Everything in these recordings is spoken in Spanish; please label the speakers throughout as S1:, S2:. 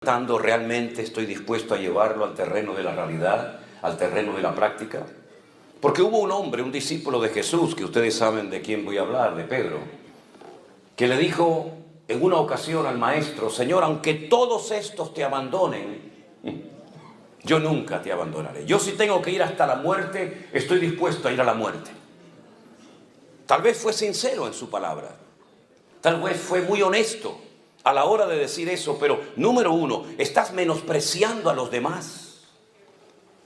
S1: ¿Realmente estoy dispuesto a llevarlo al terreno de la realidad, al terreno de la práctica? Porque hubo un hombre, un discípulo de Jesús, que ustedes saben de quién voy a hablar, de Pedro, que le dijo en una ocasión al maestro: Señor, aunque todos estos te abandonen, yo nunca te abandonaré. Yo, si tengo que ir hasta la muerte, estoy dispuesto a ir a la muerte. Tal vez fue sincero en su palabra, tal vez fue muy honesto a la hora de decir eso, pero número uno, estás menospreciando a los demás.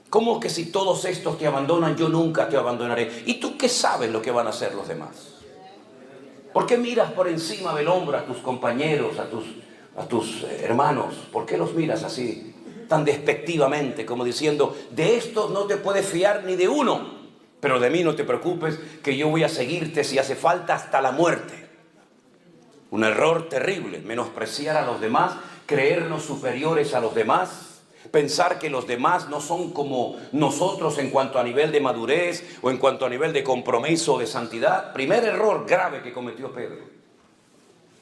S1: ¿Cómo que si todos estos te abandonan, yo nunca te abandonaré? ¿Y tú qué sabes lo que van a hacer los demás? ¿Por qué miras por encima del hombro a tus compañeros, a tus hermanos? ¿Por qué los miras así, tan despectivamente, como diciendo: de estos no te puedes fiar ni de uno, pero de mí no te preocupes, que yo voy a seguirte si hace falta hasta la muerte? Un error terrible, menospreciar a los demás, creernos superiores a los demás, pensar que los demás no son como nosotros en cuanto a nivel de madurez o en cuanto a nivel de compromiso o de santidad. Primer error grave que cometió Pedro.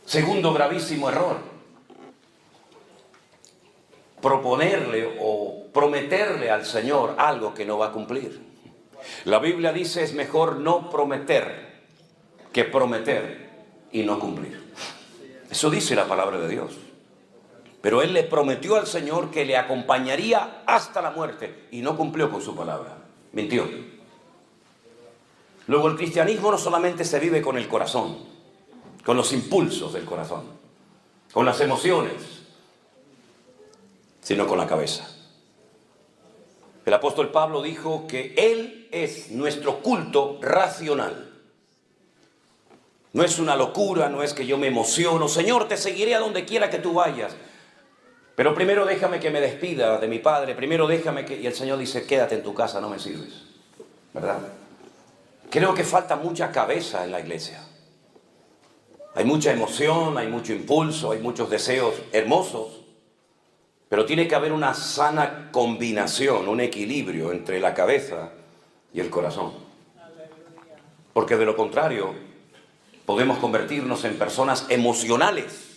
S1: Segundo gravísimo error: proponerle o prometerle al Señor algo que no va a cumplir. La Biblia dice: es mejor no prometer que prometer y no cumplir. Eso dice la palabra de Dios. Pero él le prometió al Señor que le acompañaría hasta la muerte y no cumplió con su palabra. Mintió. Luego, el cristianismo no solamente se vive con el corazón, con los impulsos del corazón, con las emociones, sino con la cabeza. El apóstol Pablo dijo que Él es nuestro culto racional. No es una locura, no es que yo me emociono: Señor, te seguiré a donde quiera que tú vayas, pero primero déjame que me despida de mi padre, primero déjame que... Y el Señor dice: quédate en tu casa, no me sirves, ¿verdad? Creo que falta mucha cabeza en la iglesia. Hay mucha emoción, hay mucho impulso, hay muchos deseos hermosos, pero tiene que haber una sana combinación, un equilibrio entre la cabeza y el corazón. Porque de lo contrario, podemos convertirnos en personas emocionales.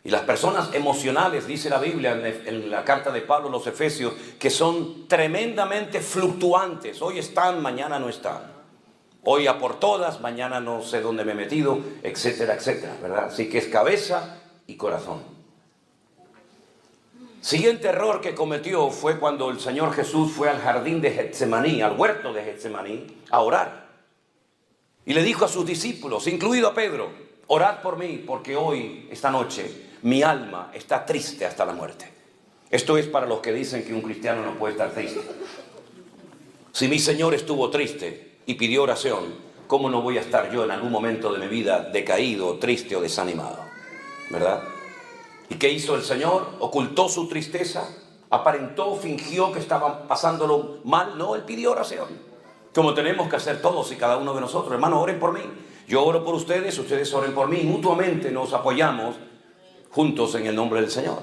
S1: Y las personas emocionales, dice la Biblia en la carta de Pablo a los Efesios, que son tremendamente fluctuantes. Hoy están, mañana no están. Hoy a por todas, mañana no sé dónde me he metido, etcétera, etcétera, ¿verdad? Así que es cabeza y corazón. Siguiente error que cometió fue cuando el Señor Jesús fue al jardín de Getsemaní, al huerto de Getsemaní, a orar. Y le dijo a sus discípulos, incluido a Pedro: orad por mí, porque hoy, esta noche, mi alma está triste hasta la muerte. Esto es para los que dicen que un cristiano no puede estar triste. Si mi Señor estuvo triste y pidió oración, ¿cómo no voy a estar yo en algún momento de mi vida decaído, triste o desanimado? ¿Verdad? ¿Y qué hizo el Señor? ¿Ocultó su tristeza? ¿Aparentó, fingió que estaba pasándolo mal? No, Él pidió oración, como tenemos que hacer todos y cada uno de nosotros. Hermanos, oren por mí, yo oro por ustedes, ustedes oren por mí, mutuamente nos apoyamos juntos en el nombre del Señor.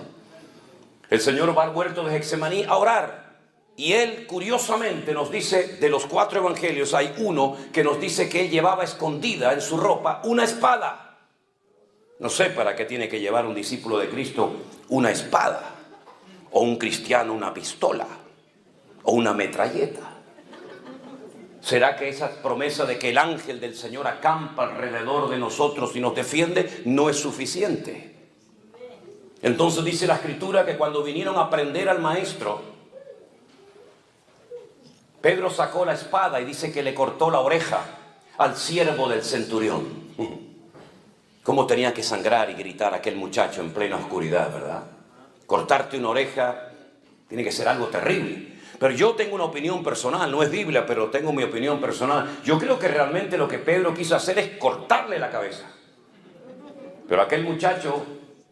S1: El Señor va al huerto de Getsemaní a orar, y Él curiosamente nos dice, de los 4 evangelios hay uno que nos dice que Él llevaba escondida en su ropa una espada. No sé para qué tiene que llevar un discípulo de Cristo una espada, o un cristiano una pistola, o una metralleta. ¿Será que esa promesa de que el ángel del Señor acampa alrededor de nosotros y nos defiende no es suficiente? Entonces dice la Escritura que cuando vinieron a prender al maestro, Pedro sacó la espada y dice que le cortó la oreja al siervo del centurión. ¿Cómo tenía que sangrar y gritar aquel muchacho en plena oscuridad, verdad? Cortarte una oreja tiene que ser algo terrible. Pero yo tengo una opinión personal, no es Biblia, pero tengo mi opinión personal. Yo creo que realmente lo que Pedro quiso hacer es cortarle la cabeza. Pero aquel muchacho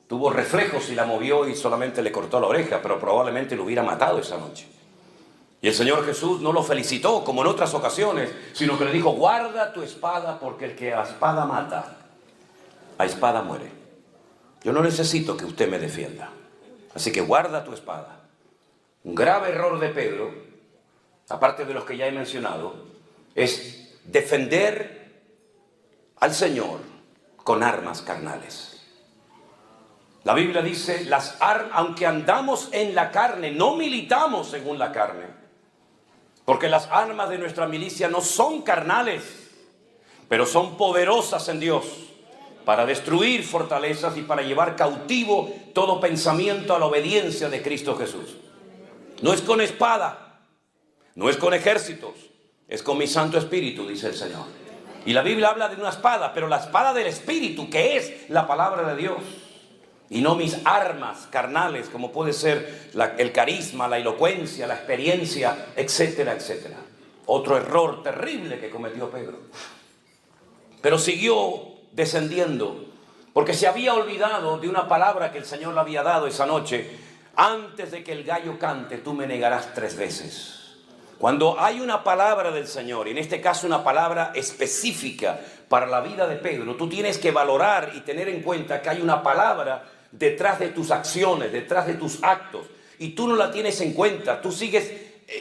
S1: tuvo reflejos y la movió y solamente le cortó la oreja, pero probablemente lo hubiera matado esa noche. Y el Señor Jesús no lo felicitó como en otras ocasiones, sino que le dijo: guarda tu espada, porque el que a espada mata, a espada muere. Yo no necesito que usted me defienda, así que guarda tu espada. Un grave error de Pedro, aparte de los que ya he mencionado, es defender al Señor con armas carnales. La Biblia dice, aunque andamos en la carne, no militamos según la carne. Porque las armas de nuestra milicia no son carnales, pero son poderosas en Dios para destruir fortalezas y para llevar cautivo todo pensamiento a la obediencia de Cristo Jesús. No es con espada, no es con ejércitos, es con mi Santo Espíritu, dice el Señor. Y la Biblia habla de una espada, pero la espada del Espíritu, que es la palabra de Dios. Y no mis armas carnales, como puede ser el carisma, la elocuencia, la experiencia, etcétera, etcétera. Otro error terrible que cometió Pedro. Pero siguió descendiendo, porque se había olvidado de una palabra que el Señor le había dado esa noche. Antes de que el gallo cante, tú me negarás 3 veces. Cuando hay una palabra del Señor, y en este caso una palabra específica para la vida de Pedro, tú tienes que valorar y tener en cuenta que hay una palabra detrás de tus acciones, detrás de tus actos, y tú no la tienes en cuenta. Tú sigues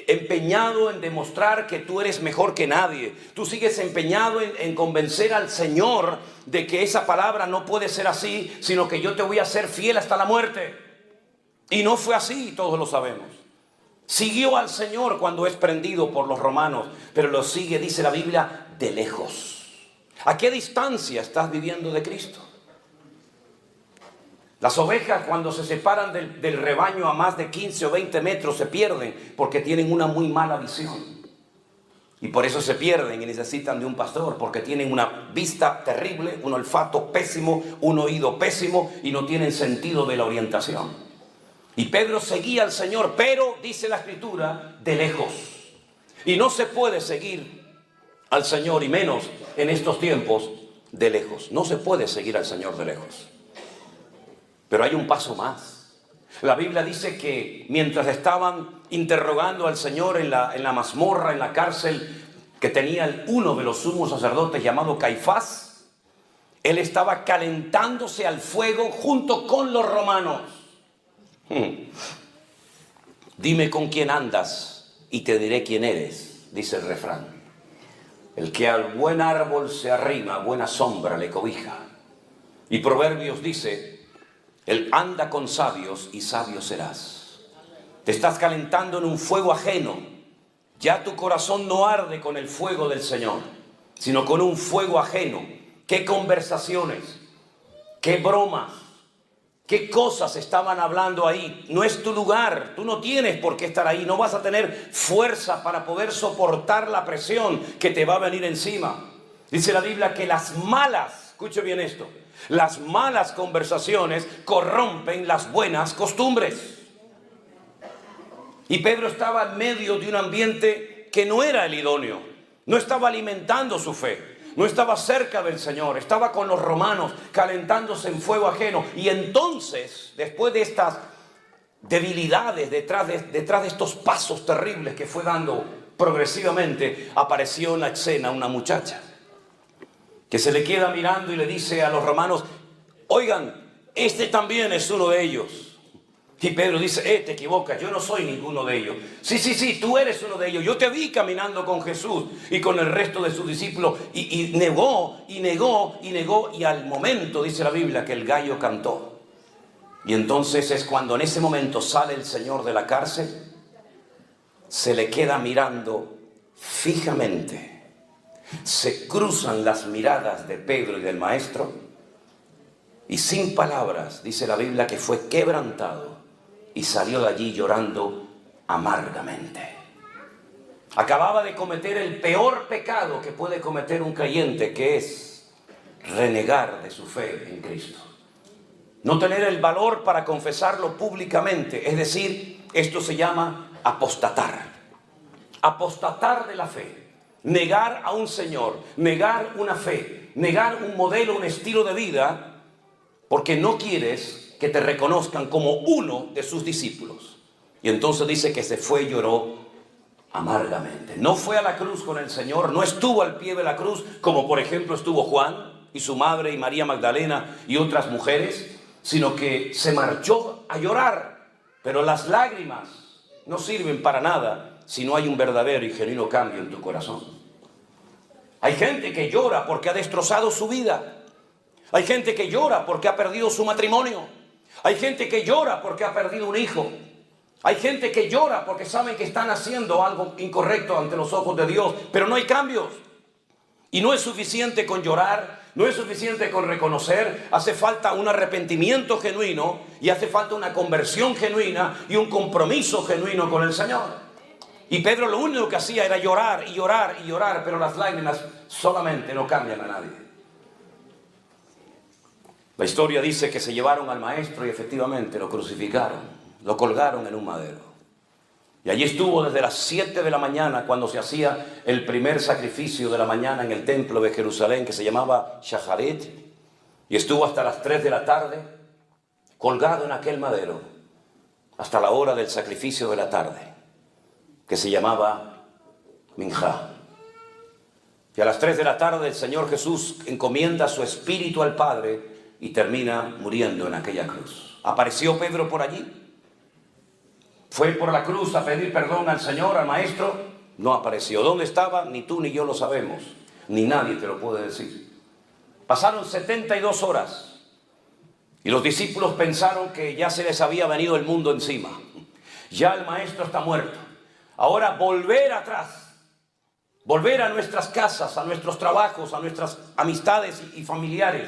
S1: empeñado en demostrar que tú eres mejor que nadie. Tú sigues empeñado en convencer al Señor de que esa palabra no puede ser así, sino que yo te voy a ser fiel hasta la muerte. Y no fue así, todos lo sabemos. Siguió al Señor cuando es prendido por los romanos, pero lo sigue, dice la Biblia, de lejos. ¿A qué distancia estás viviendo de Cristo? Las ovejas, cuando se separan del rebaño a más de 15 o 20 metros, se pierden porque tienen una muy mala visión. Y por eso se pierden y necesitan de un pastor, porque tienen una vista terrible, un olfato pésimo, un oído pésimo y no tienen sentido de la orientación. Y Pedro seguía al Señor, pero, dice la Escritura, de lejos. Y no se puede seguir al Señor, y menos en estos tiempos, de lejos. No se puede seguir al Señor de lejos. Pero hay un paso más. La Biblia dice que mientras estaban interrogando al Señor en la mazmorra, en la cárcel que tenía uno de los sumos sacerdotes llamado Caifás, él estaba calentándose al fuego junto con los romanos. Dime con quién andas y te diré quién eres, dice el refrán. El que al buen árbol se arrima, buena sombra le cobija. Y Proverbios dice, él anda con sabios y sabio serás. Te estás calentando en un fuego ajeno. Ya tu corazón no arde con el fuego del Señor, sino con un fuego ajeno. ¿Qué conversaciones? ¿Qué bromas? ¿Qué cosas estaban hablando ahí? No es tu lugar. Tú no tienes por qué estar ahí. No vas a tener fuerza para poder soportar la presión que te va a venir encima. Dice la Biblia que las malas, escuche bien esto, las malas conversaciones corrompen las buenas costumbres. Y Pedro estaba en medio de un ambiente que no era el idóneo. No estaba alimentando su fe. No estaba cerca del Señor. Estaba con los romanos calentándose en fuego ajeno. Y entonces, después de estas debilidades, detrás de estos pasos terribles que fue dando progresivamente, apareció en la escena una muchacha que se le queda mirando y le dice a los romanos, oigan, este también es uno de ellos. Y Pedro dice, te equivocas, yo no soy ninguno de ellos. Sí, tú eres uno de ellos. Yo te vi caminando con Jesús y con el resto de sus discípulos. Y negó, y al momento, dice la Biblia, que el gallo cantó. Y entonces es cuando en ese momento sale el Señor de la cárcel, se le queda mirando fijamente. Se cruzan las miradas de Pedro y del maestro y sin palabras, dice la Biblia, que fue quebrantado y salió de allí llorando amargamente. Acababa de cometer el peor pecado que puede cometer un creyente, que es renegar de su fe en Cristo. No tener el valor para confesarlo públicamente, es decir, esto se llama apostatar. Apostatar de la fe. Negar a un Señor, negar una fe, negar un modelo, un estilo de vida, porque no quieres que te reconozcan como uno de sus discípulos. Y entonces dice que se fue y lloró amargamente. No fue a la cruz con el Señor, no estuvo al pie de la cruz, como por ejemplo estuvo Juan y su madre y María Magdalena y otras mujeres, sino que se marchó a llorar. Pero las lágrimas no sirven para nada si no hay un verdadero y genuino cambio en tu corazón. Hay gente que llora porque ha destrozado su vida. Hay gente que llora porque ha perdido su matrimonio. Hay gente que llora porque ha perdido un hijo. Hay gente que llora porque saben que están haciendo algo incorrecto ante los ojos de Dios, pero no hay cambios. Y no es suficiente con llorar, no es suficiente con reconocer, hace falta un arrepentimiento genuino y hace falta una conversión genuina y un compromiso genuino con el Señor. Y Pedro lo único que hacía era llorar y llorar y llorar, pero las lágrimas solamente no cambian a nadie. La historia dice que se llevaron al maestro y efectivamente lo crucificaron, lo colgaron en un madero. Y allí estuvo desde las 7 de la mañana, cuando se hacía el primer sacrificio de la mañana en el templo de Jerusalén, que se llamaba Shacharit, y estuvo hasta las 3 de la tarde, colgado en aquel madero, hasta la hora del sacrificio de la tarde, que se llamaba Minjá. Y a las 3 de la tarde el Señor Jesús encomienda su espíritu al Padre y termina muriendo en aquella cruz. ¿Apareció Pedro por allí? ¿Fue por la cruz a pedir perdón al Señor, al Maestro? No apareció. ¿Dónde estaba? Ni tú ni yo lo sabemos. Ni nadie te lo puede decir. Pasaron 72 horas y los discípulos pensaron que ya se les había venido el mundo encima. Ya el Maestro está muerto. Ahora volver atrás, volver a nuestras casas, a nuestros trabajos, a nuestras amistades y familiares,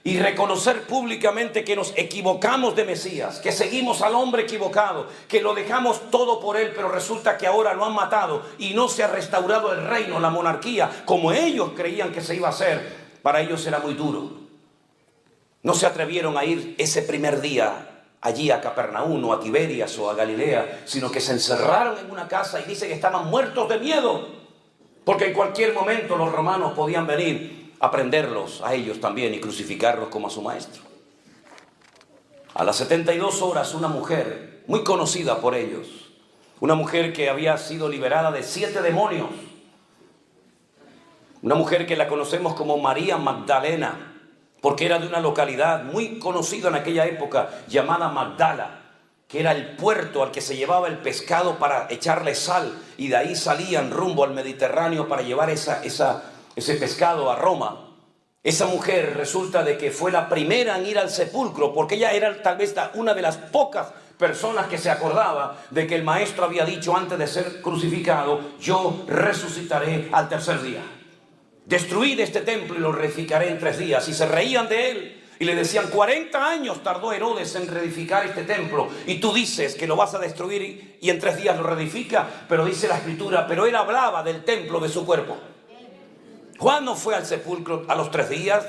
S1: y reconocer públicamente que nos equivocamos de Mesías, que seguimos al hombre equivocado, que lo dejamos todo por él, pero resulta que ahora lo han matado y no se ha restaurado el reino, la monarquía, como ellos creían que se iba a hacer. Para ellos era muy duro. No se atrevieron a ir ese primer día allí a Capernaum o a Tiberias o a Galilea, sino que se encerraron en una casa y dice que estaban muertos de miedo, porque en cualquier momento los romanos podían venir a prenderlos a ellos también y crucificarlos como a su maestro. A las 72 horas una mujer muy conocida por ellos, una mujer que había sido liberada de 7 demonios, una mujer que la conocemos como María Magdalena, porque era de una localidad muy conocida en aquella época llamada Magdala, que era el puerto al que se llevaba el pescado para echarle sal, y de ahí salían rumbo al Mediterráneo para llevar ese pescado a Roma. Esa mujer resulta de que fue la primera en ir al sepulcro, porque ella era tal vez una de las pocas personas que se acordaba de que el Maestro había dicho antes de ser crucificado: yo resucitaré al tercer día. Destruid este templo y lo reedificaré en 3 días. Y se reían de él y le decían: 40 años tardó Herodes en reedificar este templo y tú dices que lo vas a destruir y en 3 días lo reedifica. Pero dice la Escritura, pero él hablaba del templo de su cuerpo. Juan no fue al sepulcro a los 3 días,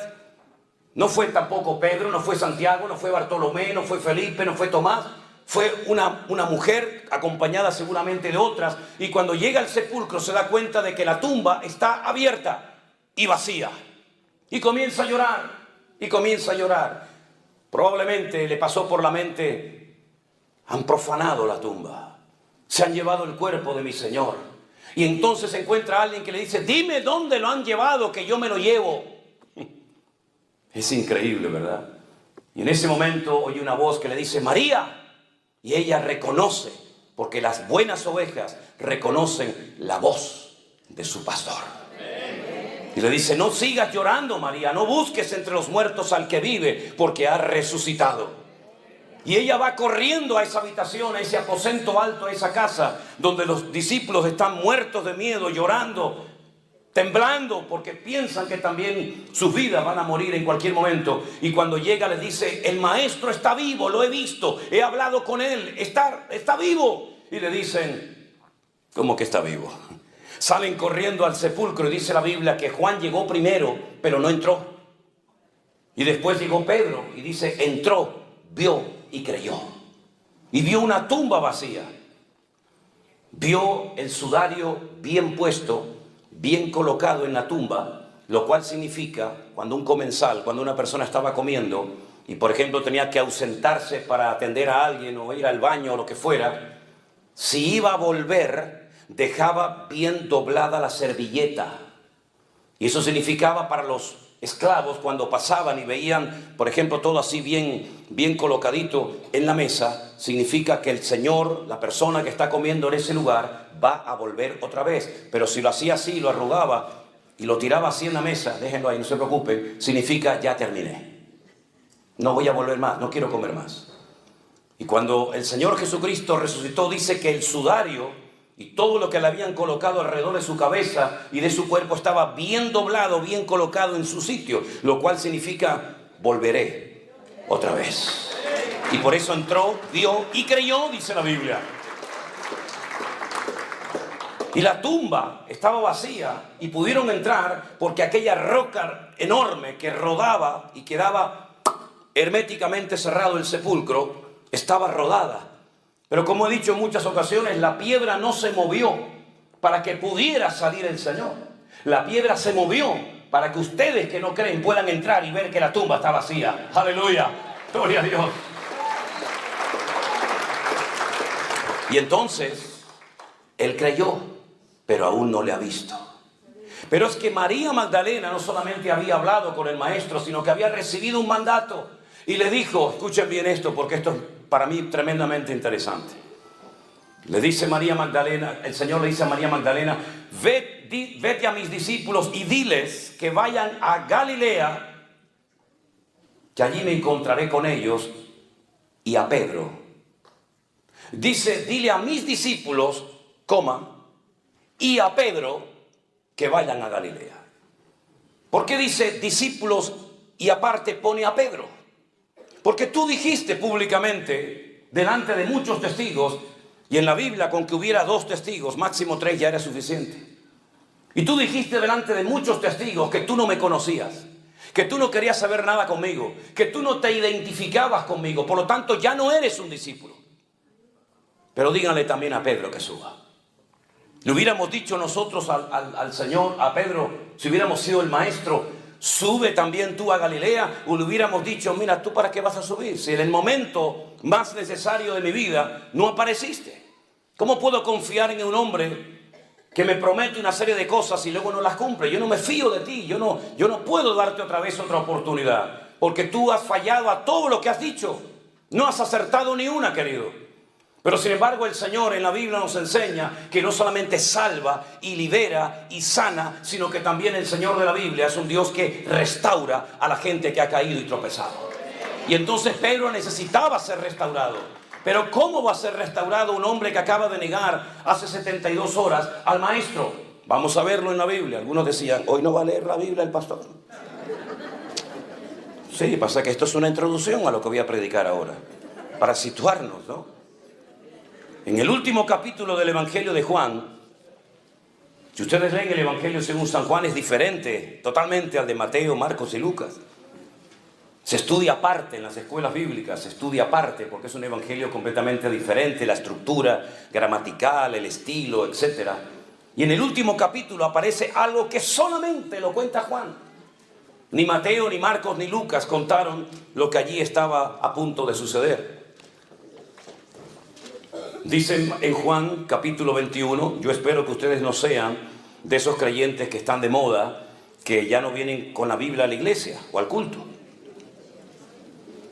S1: no fue tampoco Pedro, no fue Santiago, no fue Bartolomé, no fue Felipe, no fue Tomás. Fue una mujer acompañada seguramente de otras, y cuando llega al sepulcro se da cuenta de que la tumba está abierta y vacía, y comienza a llorar, y comienza a llorar. Probablemente le pasó por la mente: han profanado la tumba, se han llevado el cuerpo de mi Señor. Y entonces encuentra a alguien que le dice: dime dónde lo han llevado, que yo me lo llevo. Es increíble, ¿verdad? Y en ese momento oye una voz que le dice: María. Y ella reconoce, porque las buenas ovejas reconocen la voz de su pastor. Y le dice: no sigas llorando, María, no busques entre los muertos al que vive, porque ha resucitado. Y ella va corriendo a esa habitación, a ese aposento alto, a esa casa, donde los discípulos están muertos de miedo, llorando, temblando, porque piensan que también sus vidas van a morir en cualquier momento. Y cuando llega les dice: el Maestro está vivo, lo he visto, he hablado con él, está vivo. Y le dicen: ¿cómo que está vivo? Salen corriendo al sepulcro y dice la Biblia que Juan llegó primero, pero no entró. Y después llegó Pedro y dice: entró, vio y creyó. Y vio una tumba vacía. Vio el sudario bien puesto, bien colocado en la tumba, lo cual significa, cuando un comensal, cuando una persona estaba comiendo y por ejemplo tenía que ausentarse para atender a alguien o ir al baño o lo que fuera, si iba a volver, dejaba bien doblada la servilleta. Y eso significaba para los esclavos, cuando pasaban y veían, por ejemplo, todo así bien colocadito en la mesa, significa que el Señor, la persona que está comiendo en ese lugar, va a volver otra vez. Pero si lo hacía así, lo arrugaba y lo tiraba así en la mesa, déjenlo ahí, no se preocupen, significa: ya terminé. No voy a volver más, no quiero comer más. Y cuando el Señor Jesucristo resucitó, dice que el sudario y todo lo que le habían colocado alrededor de su cabeza y de su cuerpo estaba bien doblado, bien colocado en su sitio, lo cual significa volveré otra vez. Y por eso entró, vio y creyó, dice la Biblia. Y la tumba estaba vacía y pudieron entrar porque aquella roca enorme que rodaba y quedaba herméticamente cerrado el sepulcro estaba rodada. Pero como he dicho en muchas ocasiones, la piedra no se movió para que pudiera salir el Señor. La piedra se movió para que ustedes que no creen puedan entrar y ver que la tumba está vacía. Aleluya, gloria a Dios. Y entonces él creyó, pero aún no le ha visto. Pero es que María Magdalena no solamente había hablado con el maestro, sino que había recibido un mandato. Y le dijo, escuchen bien esto, porque esto es para mí tremendamente interesante. Le dice María Magdalena, el Señor le dice a María Magdalena, vete a mis discípulos y diles que vayan a Galilea, que allí me encontraré con ellos, y a Pedro. Dice, dile a mis discípulos, y a Pedro, que vayan a Galilea. ¿Por qué dice discípulos y aparte pone a Pedro? Porque tú dijiste públicamente, delante de muchos testigos, y en la Biblia con que hubiera 2 testigos, máximo 3 ya era suficiente. Y tú dijiste delante de muchos testigos que tú no me conocías, que tú no querías saber nada conmigo, que tú no te identificabas conmigo, por lo tanto ya no eres un discípulo. Pero díganle también a Pedro que suba. Le hubiéramos dicho nosotros al Señor, a Pedro, si hubiéramos sido el maestro, sube también tú a Galilea, o le hubiéramos dicho, mira, ¿tú para qué vas a subir? Si en el momento más necesario de mi vida no apareciste. ¿Cómo puedo confiar en un hombre que me promete una serie de cosas y luego no las cumple? Yo no me fío de ti, yo no puedo darte otra vez otra oportunidad, porque tú has fallado a todo lo que has dicho. No has acertado ni una, querido. Pero sin embargo el Señor en la Biblia nos enseña que no solamente salva y libera y sana, sino que también el Señor de la Biblia es un Dios que restaura a la gente que ha caído y tropezado. Y entonces Pedro necesitaba ser restaurado. Pero ¿cómo va a ser restaurado un hombre que acaba de negar hace 72 horas al maestro? Vamos a verlo en la Biblia. Algunos decían, hoy no va a leer la Biblia el pastor. Sí, pasa que esto es una introducción a lo que voy a predicar ahora, para situarnos, ¿no? En el último capítulo del Evangelio de Juan, si ustedes leen el Evangelio según San Juan, es diferente totalmente al de Mateo, Marcos y Lucas. Se estudia aparte en las escuelas bíblicas, se estudia aparte porque es un evangelio completamente diferente, la estructura gramatical, el estilo, etc. Y en el último capítulo aparece algo que solamente lo cuenta Juan. Ni Mateo, ni Marcos, ni Lucas contaron lo que allí estaba a punto de suceder. Dice en Juan capítulo 21, yo espero que ustedes no sean de esos creyentes que están de moda, que ya no vienen con la Biblia a la iglesia o al culto.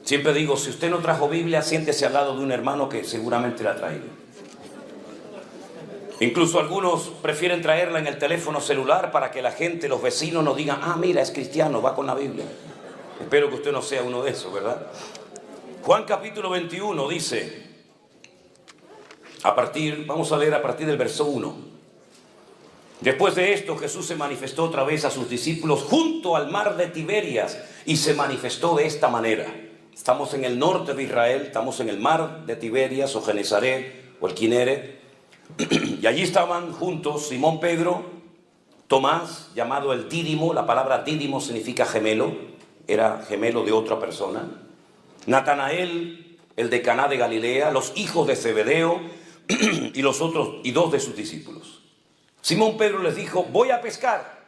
S1: Siempre digo, si usted no trajo Biblia, siéntese al lado de un hermano que seguramente la ha traído. Incluso algunos prefieren traerla en el teléfono celular para que la gente, los vecinos nos digan, ah, mira, es cristiano, va con la Biblia. Espero que usted no sea uno de esos, ¿verdad? Juan capítulo 21 dice, vamos a leer a partir del verso 1. Después de esto, Jesús se manifestó otra vez a sus discípulos junto al mar de Tiberias y se manifestó de esta manera. Estamos en el norte de Israel, estamos en el mar de Tiberias o Genesaret o el Kineret. Y allí estaban juntos Simón Pedro, Tomás, llamado el Dídimo, la palabra Dídimo significa gemelo, era gemelo de otra persona. Natanael, el de Caná de Galilea, los hijos de Zebedeo y los otros y 2 de sus discípulos. Simón Pedro les dijo, voy a pescar.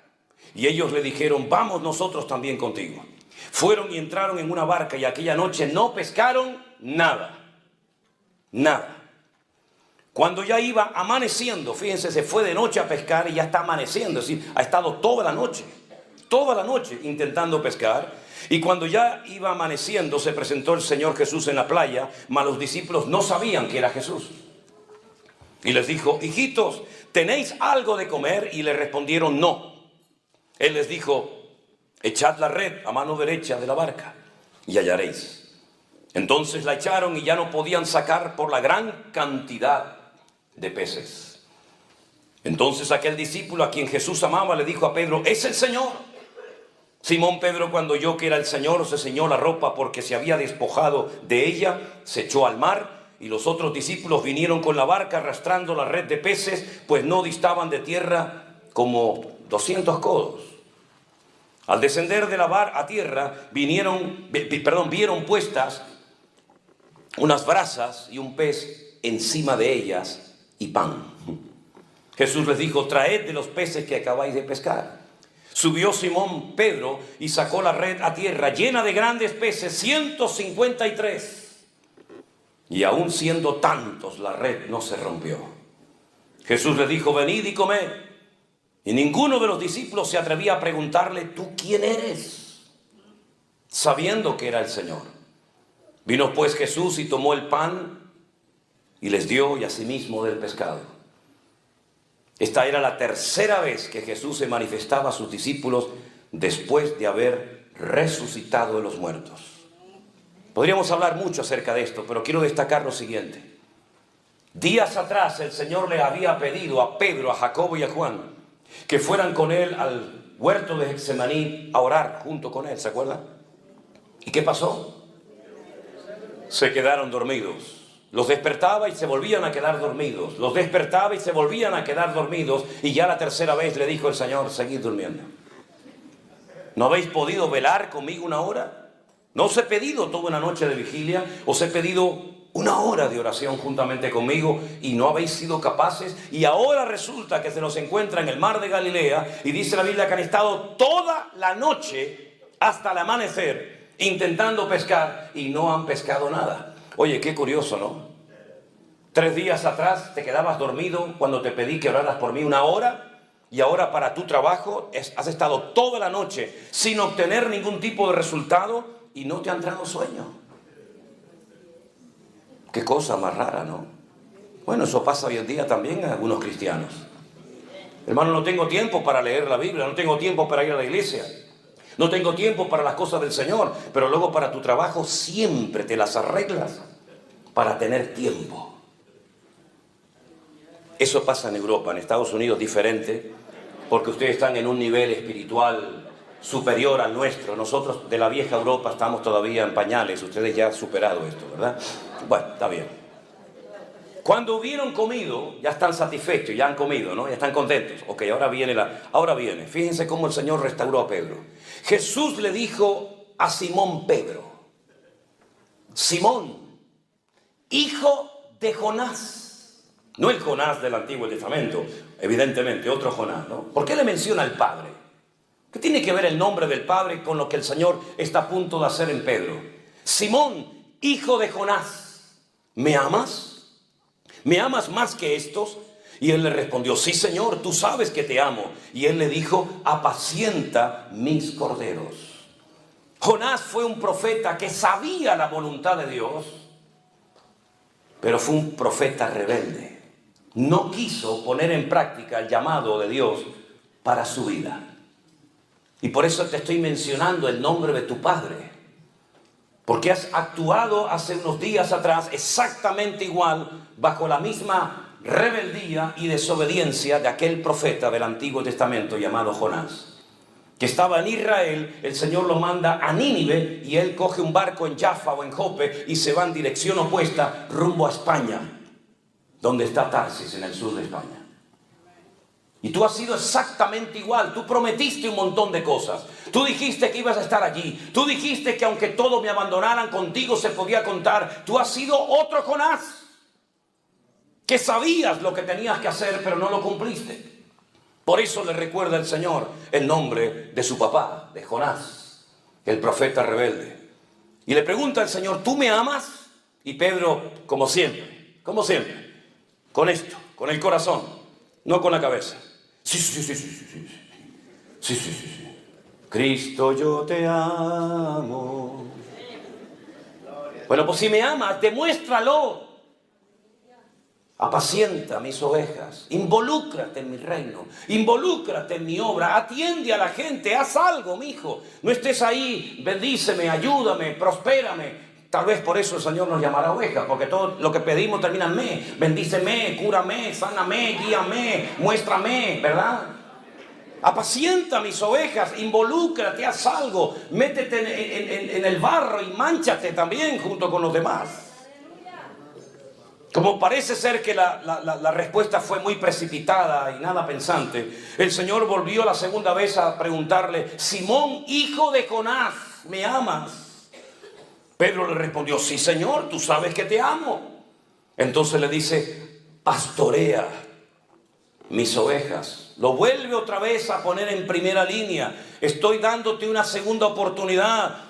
S1: Y ellos le dijeron, vamos nosotros también contigo. Fueron y entraron en una barca y aquella noche no pescaron nada. Nada. Cuando ya iba amaneciendo, fíjense, se fue de noche a pescar y ya está amaneciendo. Es decir, ha estado toda la noche intentando pescar. Y cuando ya iba amaneciendo, se presentó el Señor Jesús en la playa, mas los discípulos no sabían que era Jesús. Y les dijo, hijitos, ¿tenéis algo de comer? Y le respondieron, no. Él les dijo, echad la red a mano derecha de la barca y hallaréis. Entonces la echaron y ya no podían sacar por la gran cantidad de peces. Entonces aquel discípulo a quien Jesús amaba le dijo a Pedro: es el Señor. Simón Pedro, cuando oyó que era el Señor, se ciñó la ropa porque se había despojado de ella, se echó al mar, y los otros discípulos vinieron con la barca arrastrando la red de peces, pues no distaban de tierra como 200 codos. Al descender de la barca a tierra, vieron puestas unas brasas y un pez encima de ellas y pan. Jesús les dijo: traed de los peces que acabáis de pescar. Subió Simón Pedro y sacó la red a tierra llena de grandes peces, 153. Y aún siendo tantos, la red no se rompió. Jesús les dijo: venid y comed. Y ninguno de los discípulos se atrevía a preguntarle: ¿tú quién eres?, sabiendo que era el Señor. Vino pues Jesús y tomó el pan y les dio, y asimismo del pescado. Esta era la tercera vez que Jesús se manifestaba a sus discípulos después de haber resucitado de los muertos. Podríamos hablar mucho acerca de esto, pero quiero destacar lo siguiente. Días atrás el Señor le había pedido a Pedro, a Jacobo y a Juan que fueran con él al huerto de Getsemaní a orar junto con él, ¿se acuerdan? ¿Y qué pasó? Se quedaron dormidos. Los despertaba y se volvían a quedar dormidos. Los despertaba y se volvían a quedar dormidos. Y ya la tercera vez le dijo el Señor: seguid durmiendo. ¿No habéis podido velar conmigo una hora? ¿No os he pedido toda una noche de vigilia? ¿Os he pedido una hora de oración juntamente conmigo y no habéis sido capaces? Y ahora resulta que se nos encuentra en el mar de Galilea, y dice la Biblia que han estado toda la noche hasta el amanecer intentando pescar y no han pescado nada. Oye, qué curioso, ¿no? 3 días atrás te quedabas dormido cuando te pedí que oraras por mí una hora, y ahora para tu trabajo has estado toda la noche sin obtener ningún tipo de resultado y no te ha entrado sueño. Qué cosa más rara, ¿no? Bueno, eso pasa hoy en día también en algunos cristianos. Hermano, no tengo tiempo para leer la Biblia, no tengo tiempo para ir a la iglesia, no tengo tiempo para las cosas del Señor, pero luego para tu trabajo siempre te las arreglas para tener tiempo. Eso pasa en Europa. En Estados Unidos diferente, porque ustedes están en un nivel espiritual superior al nuestro. Nosotros de la vieja Europa estamos todavía en pañales. Ustedes ya han superado esto, ¿verdad? Bueno, está bien. Cuando hubieron comido, ya están satisfechos, ya han comido, ¿no? Ya están contentos. Ok, ahora viene. Fíjense cómo el Señor restauró a Pedro. Jesús le dijo a Simón Pedro: Simón, hijo de Jonás. No el Jonás del Antiguo Testamento, evidentemente, otro Jonás, ¿no? ¿Por qué le menciona al Padre? ¿Qué tiene que ver el nombre del Padre con lo que el Señor está a punto de hacer en Pedro? Simón, hijo de Jonás, ¿me amas? ¿Me amas más que estos? Y él le respondió: sí, Señor, tú sabes que te amo. Y él le dijo: apacienta mis corderos. Jonás fue un profeta que sabía la voluntad de Dios, pero fue un profeta rebelde. No quiso poner en práctica el llamado de Dios para su vida. Y por eso te estoy mencionando el nombre de tu padre, porque has actuado hace unos días atrás exactamente igual, bajo la misma rebeldía y desobediencia de aquel profeta del Antiguo Testamento llamado Jonás, que estaba en Israel. El Señor lo manda a Nínive y él coge un barco en Jaffa o en Jope y se va en dirección opuesta rumbo a España, donde está Tarsis, en el sur de España. Y tú has sido exactamente igual. Tú prometiste un montón de cosas. Tú dijiste que ibas a estar allí. Tú dijiste que aunque todos me abandonaran, contigo se podía contar. Tú has sido otro Jonás, que sabías lo que tenías que hacer, pero no lo cumpliste. Por eso le recuerda el Señor el nombre de su papá, de Jonás, el profeta rebelde. Y le pregunta al Señor: ¿tú me amas? Y Pedro, como siempre, con esto, con el corazón, no con la cabeza. Sí. Cristo, yo te amo. Bueno, pues si me amas, demuéstralo. Apacienta mis ovejas, involúcrate en mi reino, involúcrate en mi obra, atiende a la gente, haz algo, mi hijo. No estés ahí, bendíceme, ayúdame, prospérame. Tal vez por eso el Señor nos llamará ovejas, porque todo lo que pedimos termina en me. Bendíceme, cúrame, sáname, guíame, muéstrame, ¿verdad? Apacienta mis ovejas, involúcrate, haz algo, métete en el barro y mánchate también junto con los demás. Como parece ser que la respuesta fue muy precipitada y nada pensante, el Señor volvió la segunda vez a preguntarle: Simón, hijo de Jonás, ¿me amas? Pedro le respondió: sí, Señor, tú sabes que te amo. Entonces le dice: pastorea mis ovejas. Lo vuelve otra vez a poner en primera línea. Estoy dándote una segunda oportunidad.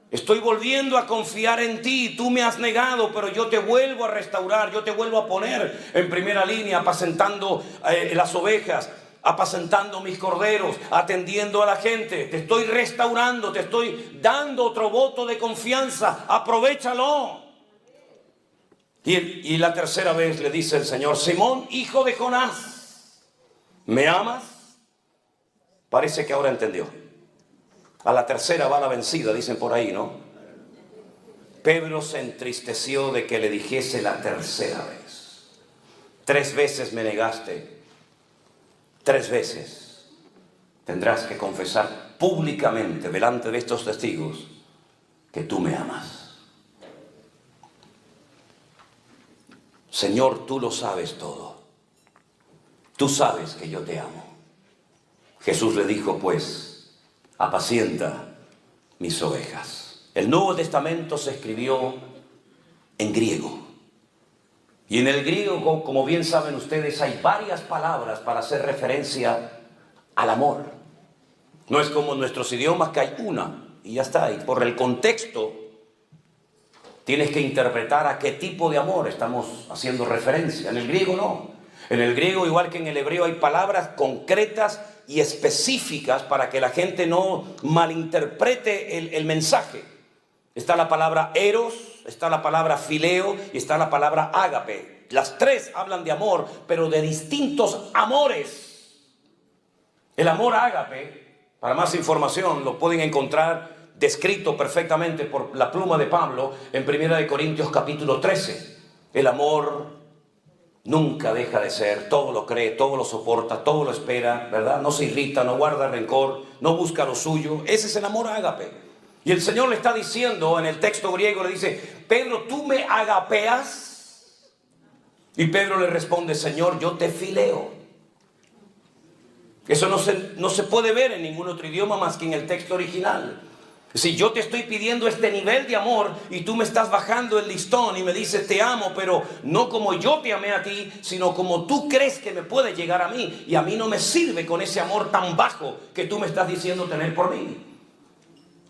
S1: Estoy volviendo a confiar en ti. Tú me has negado, pero yo te vuelvo a restaurar. Yo te vuelvo a poner en primera línea, apacentando las ovejas, apacentando mis corderos, atendiendo a la gente. Te estoy restaurando, te estoy dando otro voto de confianza. Aprovechalo. Y la tercera vez le dice el Señor: Simón, hijo de Jonás, ¿me amas? Parece que ahora entendió. A la tercera va la vencida, dicen por ahí, ¿no? Pedro se entristeció de que le dijese la tercera vez: 3 veces me negaste, 3 veces tendrás que confesar públicamente delante de estos testigos que tú me amas. Señor, tú lo sabes todo. Tú sabes que yo te amo. Jesús le dijo, pues: apacienta mis ovejas. El Nuevo Testamento se escribió en griego. Y en el griego, como bien saben ustedes, hay varias palabras para hacer referencia al amor. No es como en nuestros idiomas, que hay una y ya está. Y por el contexto tienes que interpretar a qué tipo de amor estamos haciendo referencia. En el griego no. En el griego, igual que en el hebreo, hay palabras concretas y específicas para que la gente no malinterprete el mensaje. Está la palabra eros, está la palabra fileo y está la palabra ágape. Las 3 hablan de amor, pero de distintos amores. El amor ágape, para más información, lo pueden encontrar descrito perfectamente por la pluma de Pablo en 1 Corintios capítulo 13. El amor nunca deja de ser, todo lo cree, todo lo soporta, todo lo espera, ¿verdad? No se irrita, no guarda rencor, no busca lo suyo. Ese es el amor ágape. Y el Señor le está diciendo en el texto griego, le dice: Pedro, ¿tú me agapeas? Y Pedro le responde: Señor, yo te fileo. Eso no se puede ver en ningún otro idioma más que en el texto original. Si yo te estoy pidiendo este nivel de amor y tú me estás bajando el listón y me dices te amo, pero no como yo te amé a ti, sino como tú crees que me puede llegar a mí, y a mí no me sirve con ese amor tan bajo que tú me estás diciendo tener por mí.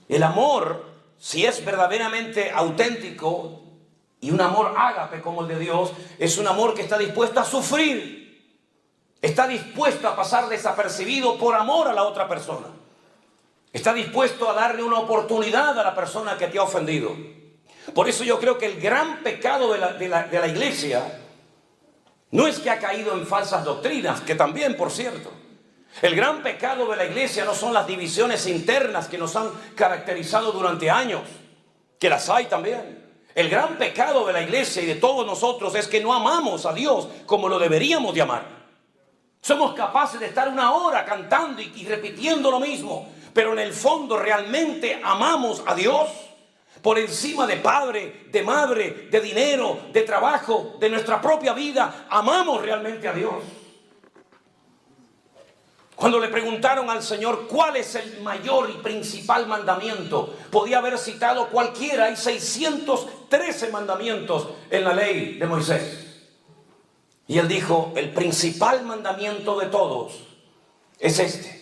S1: El amor, si es verdaderamente auténtico y un amor ágape como el de Dios, es un amor que está dispuesto a sufrir, está dispuesto a pasar desapercibido por amor a la otra persona. Está dispuesto a darle una oportunidad a la persona que te ha ofendido. Por eso yo creo que el gran pecado de la iglesia no es que ha caído en falsas doctrinas, que también, por cierto. El gran pecado de la iglesia no son las divisiones internas que nos han caracterizado durante años, que las hay también. El gran pecado de la iglesia y de todos nosotros es que no amamos a Dios como lo deberíamos de amar. Somos capaces de estar 1 hora cantando y repitiendo lo mismo, pero en el fondo realmente amamos a Dios por encima de padre, de madre, de dinero, de trabajo, de nuestra propia vida. Amamos realmente a Dios. Cuando le preguntaron al Señor cuál es el mayor y principal mandamiento, podía haber citado cualquiera. Hay 613 mandamientos en la ley de Moisés. Y él dijo: el principal mandamiento de todos es este: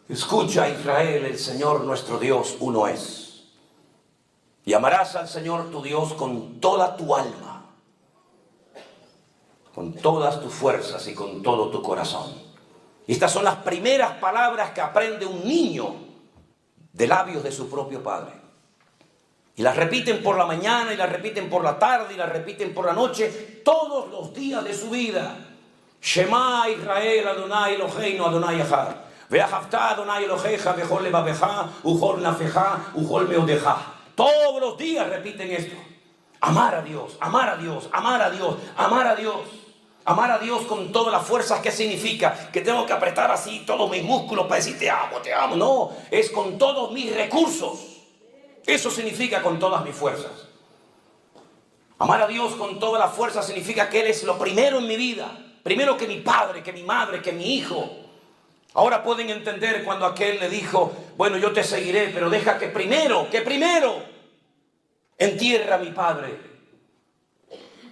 S1: escucha, Israel, el Señor nuestro Dios uno es. Y amarás al Señor tu Dios con toda tu alma, con todas tus fuerzas y con todo tu corazón. Y estas son las primeras palabras que aprende un niño de labios de su propio padre. Y las repiten por la mañana, y las repiten por la tarde, y las repiten por la noche, todos los días de su vida. Shema Israel Adonai Eloheinu Adonai Echad. Ve'ahavta Adonai Elohecha bechol levavecha uchol nafecha uchol meodecha. Todos los días repiten esto. Amar a Dios, amar a Dios, amar a Dios, amar a Dios. Amar a Dios con todas las fuerzas. ¿Qué significa? Que tengo que apretar así todos mis músculos para decir te amo, te amo. No, es con todos mis recursos. Eso significa con todas mis fuerzas. Amar a Dios con todas las fuerzas significa que Él es lo primero en mi vida. Primero que mi padre, que mi madre, que mi hijo. Ahora pueden entender cuando aquel le dijo, bueno, yo te seguiré, pero deja que primero entierra a mi padre.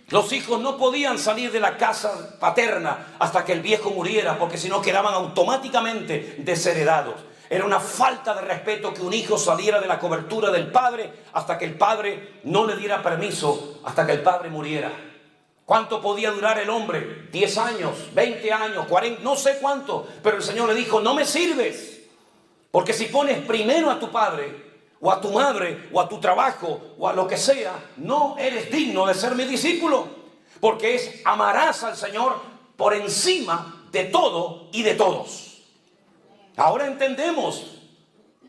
S1: Los hijos no podían salir de la casa paterna hasta que el viejo muriera, porque si no quedaban automáticamente desheredados. Era una falta de respeto que un hijo saliera de la cobertura del padre hasta que el padre no le diera permiso, hasta que el padre muriera. ¿Cuánto podía durar el hombre? 10 años, 20 años, 40, no sé cuánto. Pero el Señor le dijo, no me sirves. Porque si pones primero a tu padre, o a tu madre, o a tu trabajo, o a lo que sea, no eres digno de ser mi discípulo. Porque amarás al Señor por encima de todo y de todos. Ahora entendemos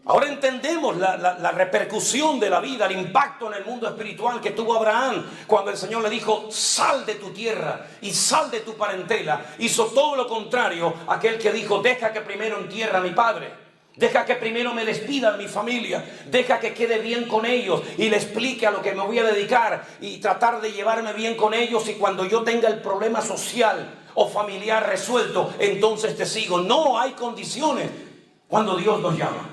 S1: la repercusión de la vida, el impacto en el mundo espiritual que tuvo Abraham cuando el Señor le dijo, sal de tu tierra y sal de tu parentela. Hizo todo lo contrario a aquel que dijo, deja que primero entierre a mi padre, deja que primero me despida de mi familia, deja que quede bien con ellos y le explique a lo que me voy a dedicar y tratar de llevarme bien con ellos, y cuando yo tenga el problema social o familiar resuelto, entonces te sigo. No hay condiciones cuando Dios nos llama.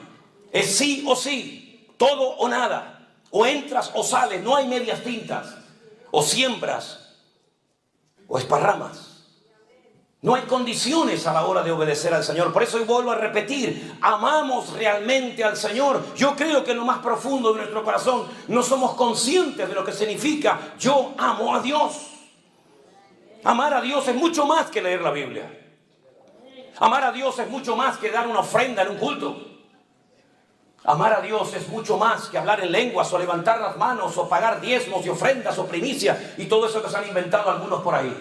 S1: Es sí o sí, todo o nada. O entras o sales, no hay medias tintas. O siembras o esparramas. No hay condiciones a la hora de obedecer al Señor. Por eso hoy vuelvo a repetir, amamos realmente al Señor. Yo creo que en lo más profundo de nuestro corazón no somos conscientes de lo que significa yo amo a Dios. Amar a Dios es mucho más que leer la Biblia. Amar a Dios es mucho más que dar una ofrenda en un culto. Amar a Dios es mucho más que hablar en lenguas o levantar las manos o pagar diezmos y ofrendas o primicias y todo eso que se han inventado algunos por ahí.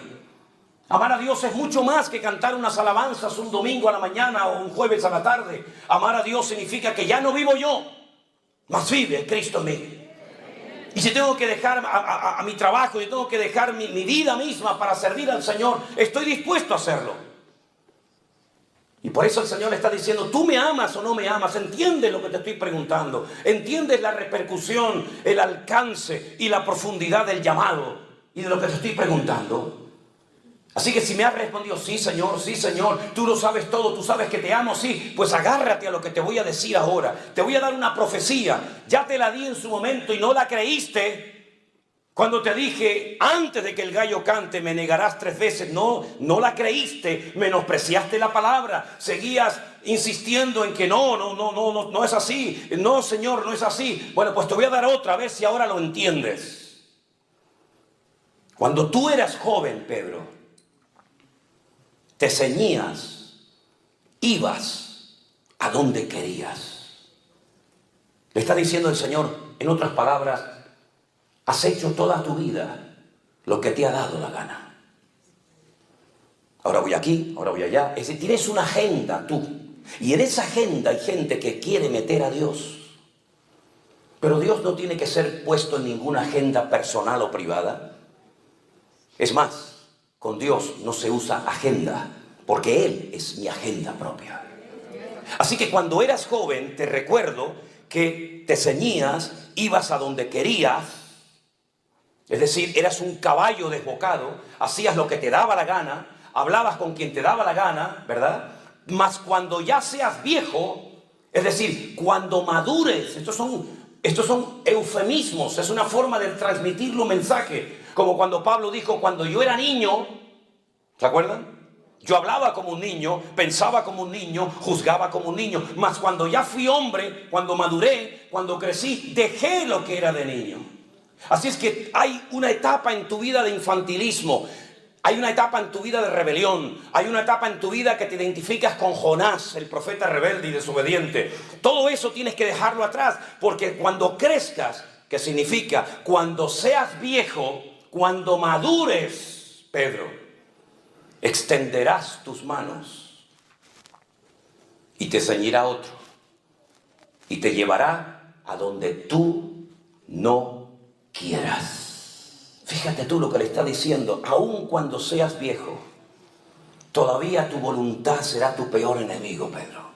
S1: Amar a Dios es mucho más que cantar unas alabanzas un domingo a la mañana o un jueves a la tarde. Amar a Dios significa que ya no vivo yo, mas vive Cristo en mí. Y si tengo que dejar a mi trabajo, y tengo que dejar mi vida misma para servir al Señor, estoy dispuesto a hacerlo. Y por eso el Señor le está diciendo, ¿tú me amas o no me amas? ¿Entiendes lo que te estoy preguntando? ¿Entiendes la repercusión, el alcance y la profundidad del llamado y de lo que te estoy preguntando? Así que si me has respondido, sí Señor, tú lo sabes todo, tú sabes que te amo, sí, pues agárrate a lo que te voy a decir ahora. Te voy a dar una profecía, ya te la di en su momento y no la creíste. Cuando te dije, antes de que el gallo cante me negarás 3 veces, no la creíste, menospreciaste la palabra, seguías insistiendo en que no es así, no Señor, no es así. Bueno, pues te voy a dar otra, a ver si ahora lo entiendes. Cuando tú eras joven, Pedro, te ceñías, ibas a donde querías. Le está diciendo el Señor, en otras palabras, has hecho toda tu vida lo que te ha dado la gana. Ahora voy aquí, ahora voy allá. Es decir, tienes una agenda tú. Y en esa agenda hay gente que quiere meter a Dios. Pero Dios no tiene que ser puesto en ninguna agenda personal o privada. Es más, con Dios no se usa agenda, porque Él es mi agenda propia. Así que cuando eras joven, te recuerdo que te ceñías, ibas a donde querías. Es decir, eras un caballo desbocado, hacías lo que te daba la gana, hablabas con quien te daba la gana, ¿verdad? Mas cuando ya seas viejo, es decir, cuando madures, estos son eufemismos, es una forma de transmitir un mensaje. Como cuando Pablo dijo, cuando yo era niño, ¿se acuerdan? Yo hablaba como un niño, pensaba como un niño, juzgaba como un niño. Mas cuando ya fui hombre, cuando maduré, cuando crecí, dejé lo que era de niño. Así es que hay una etapa en tu vida de infantilismo. Hay una etapa en tu vida de rebelión. Hay una etapa en tu vida que te identificas con Jonás, el profeta rebelde y desobediente. Todo eso tienes que dejarlo atrás, porque cuando crezcas, que significa cuando seas viejo, cuando madures, Pedro, extenderás tus manos y te ceñirá otro y te llevará a donde tú no quieras. Fíjate tú lo que le está diciendo, aun cuando seas viejo, todavía tu voluntad será tu peor enemigo, Pedro.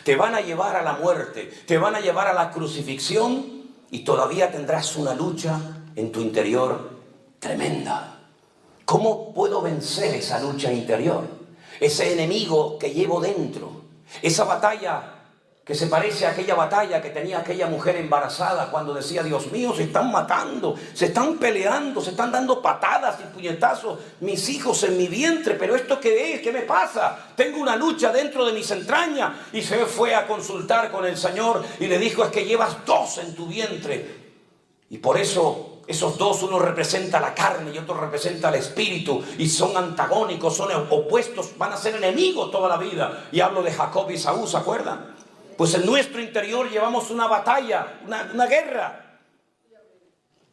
S1: Te van a llevar a la muerte, te van a llevar a la crucifixión y todavía tendrás una lucha en tu interior tremenda. ¿Cómo puedo vencer esa lucha interior? Ese enemigo que llevo dentro, esa batalla que se parece a aquella batalla que tenía aquella mujer embarazada cuando decía, Dios mío, se están matando, se están peleando, se están dando patadas y puñetazos mis hijos en mi vientre, pero ¿esto qué es? ¿Qué me pasa? Tengo una lucha dentro de mis entrañas. Y se fue a consultar con el Señor y le dijo, es que llevas 2 en tu vientre. Y por eso esos 2, uno representa la carne y otro representa el espíritu, y son antagónicos, son opuestos, van a ser enemigos toda la vida. Y hablo de Jacob y Esaú, ¿se acuerdan? Pues en nuestro interior llevamos una batalla, una guerra.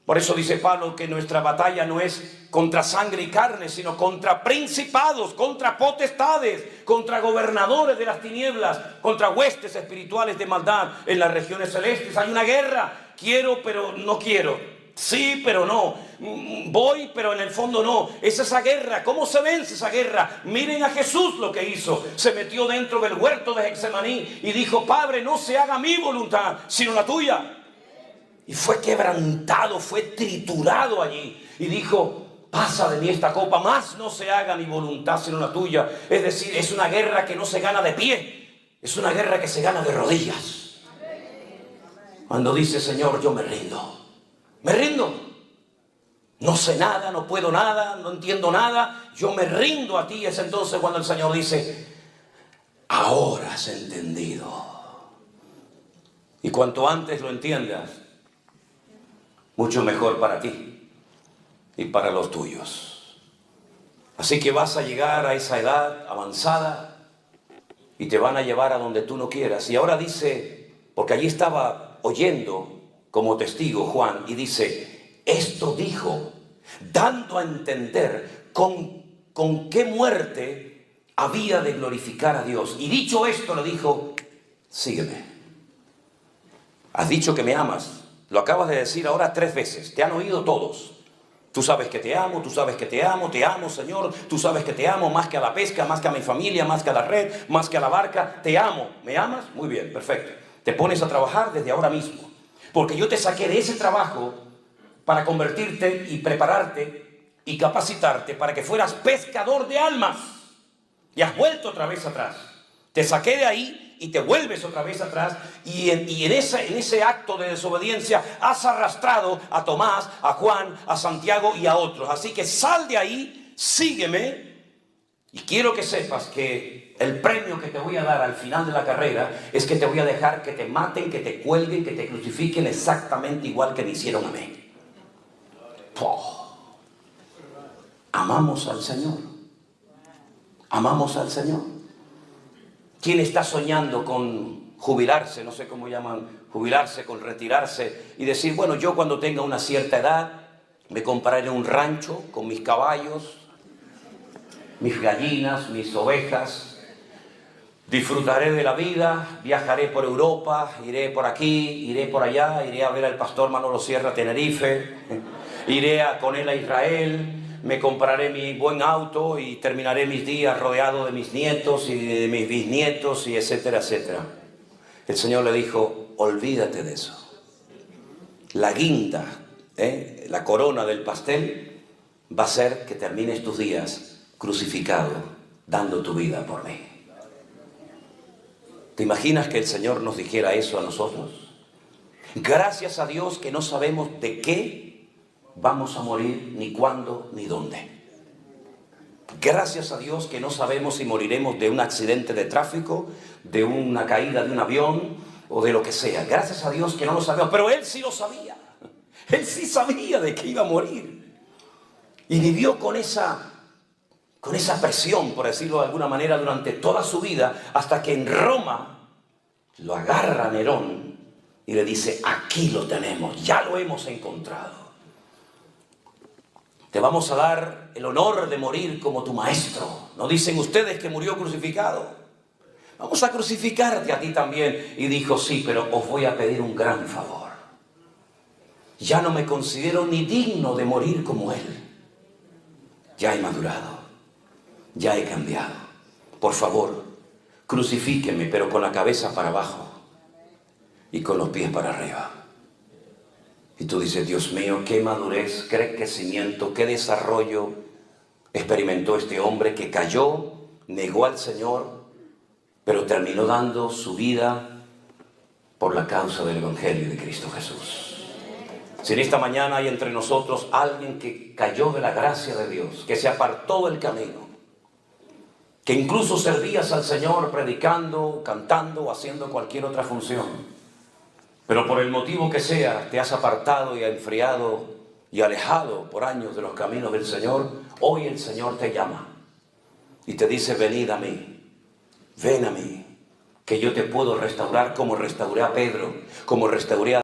S1: Por eso dice Pablo que nuestra batalla no es contra sangre y carne, sino contra principados, contra potestades, contra gobernadores de las tinieblas, contra huestes espirituales de maldad en las regiones celestes. Hay una guerra. Quiero, pero no quiero. Sí, pero no. Voy, pero en el fondo no. Es esa guerra. ¿Cómo se vence esa guerra? Miren a Jesús lo que hizo. Se metió dentro del huerto de Getsemaní y dijo, Padre, no se haga mi voluntad, sino la tuya. Y fue quebrantado, fue triturado allí. Y dijo, pasa de mí esta copa, más no se haga mi voluntad, sino la tuya. Es decir, es una guerra que no se gana de pie. Es una guerra que se gana de rodillas. Cuando dice, Señor, yo me rindo. Me rindo. No sé nada, no puedo nada, no entiendo nada. Yo me rindo a ti. Es entonces cuando el Señor dice, ahora has entendido. Y cuanto antes lo entiendas, mucho mejor para ti y para los tuyos. Así que vas a llegar a esa edad avanzada y te van a llevar a donde tú no quieras. Y ahora dice, porque allí estaba oyendo como testigo Juan, y dice, esto dijo, dando a entender con qué muerte había de glorificar a Dios. Y dicho esto le dijo, sígueme. Has dicho que me amas. Lo acabas de decir ahora 3 veces. Te han oído todos. Tú sabes que te amo, tú sabes que te amo, Señor. Tú sabes que te amo más que a la pesca, más que a mi familia, más que a la red, más que a la barca. Te amo. ¿Me amas? Muy bien, perfecto. Te pones a trabajar desde ahora mismo. Porque yo te saqué de ese trabajo para convertirte y prepararte y capacitarte para que fueras pescador de almas. Y has vuelto otra vez atrás. Te saqué de ahí y te vuelves otra vez atrás. Y en ese acto de desobediencia has arrastrado a Tomás, a Juan, a Santiago y a otros. Así que sal de ahí, sígueme. Y quiero que sepas que el premio que te voy a dar al final de la carrera es que te voy a dejar que te maten, que te cuelguen, que te crucifiquen exactamente igual que me hicieron a mí. Oh. Amamos al Señor. Amamos al Señor. ¿Quién está soñando con jubilarse? No sé cómo llaman, jubilarse, con retirarse y decir, bueno, yo cuando tenga una cierta edad me compraré un rancho con mis caballos, mis gallinas, mis ovejas, disfrutaré de la vida, viajaré por Europa, iré por aquí, iré por allá, iré a ver al pastor Manolo Sierra a Tenerife, iré con él a Israel, me compraré mi buen auto y terminaré mis días rodeado de mis nietos y de mis bisnietos y etcétera, etcétera. El Señor le dijo, olvídate de eso. La guinda, la corona del pastel va a ser que termines tus días crucificado, dando tu vida por mí. ¿Te imaginas que el Señor nos dijera eso a nosotros? Gracias a Dios que no sabemos de qué vamos a morir, ni cuándo, ni dónde. Gracias a Dios que no sabemos si moriremos de un accidente de tráfico, de una caída de un avión o de lo que sea. Gracias a Dios que no lo sabemos, pero Él sí lo sabía. Él sí sabía de que iba a morir. Y vivió con esa presión, por decirlo de alguna manera, durante toda su vida, hasta que en Roma lo agarra Nerón y le dice, aquí lo tenemos, ya lo hemos encontrado. Te vamos a dar el honor de morir como tu maestro. ¿No dicen ustedes que murió crucificado? Vamos a crucificarte a ti también. Y dijo, sí, pero os voy a pedir un gran favor. Ya no me considero ni digno de morir como él. Ya he madurado, ya he cambiado. Por favor, crucifíqueme, pero con la cabeza para abajo y con los pies para arriba. Y tú dices, Dios mío, qué madurez, qué crecimiento, qué desarrollo experimentó este hombre que cayó, negó al Señor, pero terminó dando su vida por la causa del Evangelio de Cristo Jesús. Si en esta mañana hay entre nosotros alguien que cayó de la gracia de Dios, que se apartó del camino, que incluso servías al Señor predicando, cantando o haciendo cualquier otra función, pero por el motivo que sea te has apartado y enfriado y alejado por años de los caminos del Señor, hoy el Señor te llama y te dice, venid a mí, ven a mí, que yo te puedo restaurar como restauré a Pedro, como restauré a...